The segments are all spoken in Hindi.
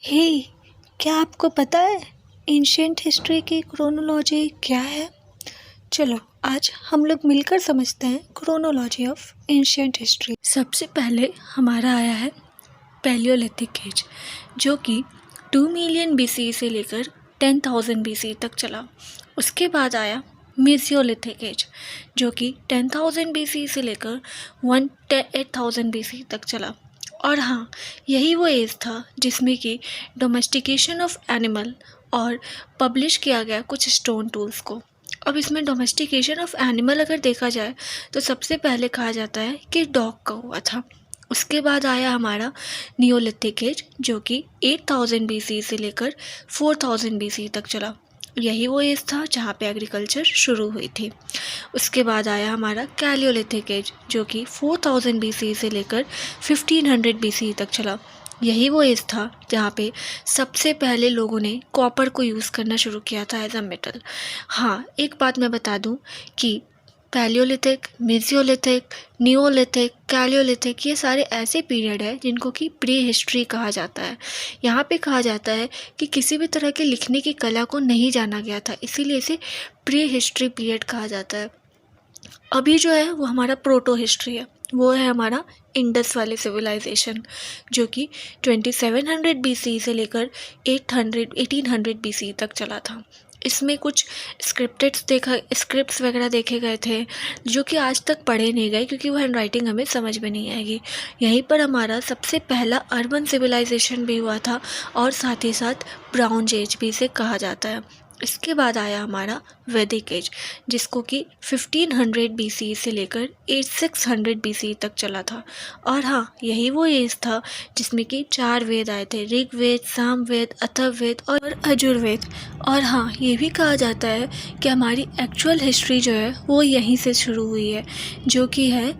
हे, क्या आपको पता है एंशियंट हिस्ट्री की क्रोनोलॉजी क्या है? चलो आज हम लोग मिलकर समझते हैं क्रोनोलॉजी ऑफ एंशियंट हिस्ट्री। सबसे पहले हमारा आया है पैलियोलिथिक एज, जो कि 2 मिलियन BC से लेकर 10,000 BC तक चला। उसके बाद आया मेसियोलिथिक एज, जो कि 10,000 BC से लेकर 8,000 BC तक चला। और हाँ, यही वो एज था जिसमें कि डोमेस्टिकेशन ऑफ एनिमल और पब्लिश किया गया कुछ स्टोन टूल्स को। अब इसमें डोमेस्टिकेशन ऑफ एनिमल अगर देखा जाए तो सबसे पहले कहा जाता है कि डॉग का हुआ था। उसके बाद आया हमारा नियोलिथिक एज, जो कि 8,000 BC से लेकर 4,000 BC तक चला। यही वो एज था जहाँ पे एग्रीकल्चर शुरू हुई थी। उसके बाद आया हमारा कैलियोलिथिक एज, जो कि 4,000 BC से लेकर 1500 BC तक चला। यही वो एज था जहाँ पे सबसे पहले लोगों ने कॉपर को यूज़ करना शुरू किया था एज अ मेटल। हाँ, एक बात मैं बता दूँ कि पैलियोलिथिक, मेसियोलिथिक, नियोलिथिक, कैलियोलिथिक ये सारे ऐसे पीरियड है जिनको कि प्री हिस्ट्री कहा जाता है। यहाँ पे कहा जाता है कि किसी भी तरह के लिखने की कला को नहीं जाना गया था, इसीलिए इसे प्री हिस्ट्री पीरियड कहा जाता है। अभी जो है वो हमारा प्रोटो हिस्ट्री है, वो है हमारा इंडस वाली सिविलाइजेशन, जो कि 2700 BC से लेकर 1800 BC तक चला था। इसमें कुछ स्क्रिप्ट्स वगैरह देखे गए थे जो कि आज तक पढ़े नहीं गए, क्योंकि वो हैंड राइटिंग हमें समझ में नहीं आएगी। यहीं पर हमारा सबसे पहला अर्बन सिविलाइजेशन भी हुआ था और साथ ही साथ ब्राउन एज भी इसे कहा जाता है। इसके बाद आया हमारा वैदिक एज, जिसको कि 1500 BC से लेकर 600 BC तक चला था। और हाँ, यही वो एज था जिसमें कि 4 वेद आए थे, ऋग्वेद, सामवेद, अथर्ववेद और यजुर्वेद। और हाँ, ये भी कहा जाता है कि हमारी एक्चुअल हिस्ट्री जो है वो यहीं से शुरू हुई है, जो कि है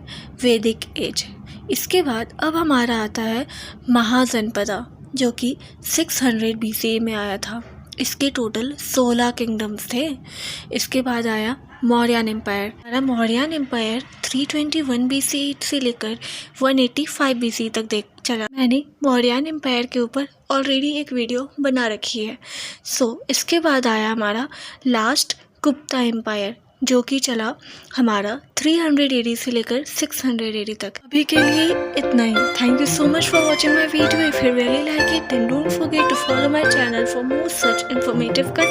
वैदिक एज। इसके बाद अब हमारा आता है महाजनपदा, जो कि 600 BC में आया था। इसके टोटल 16 किंगडम्स थे। इसके बाद आया मौर्यन एम्पायर। हमारा मौर्यन एम्पायर 321 BC से लेकर 185 BC तक चला। मैंने मौर्यन एम्पायर के ऊपर ऑलरेडी एक वीडियो बना रखी है। इसके बाद आया हमारा लास्ट गुप्ता एम्पायर, जो कि चला हमारा 300 AD से लेकर 600 AD तक। अभी के लिए इतना ही। Thank you so much for watching my video. If you really like it then don't forget to follow my channel for more such informative content.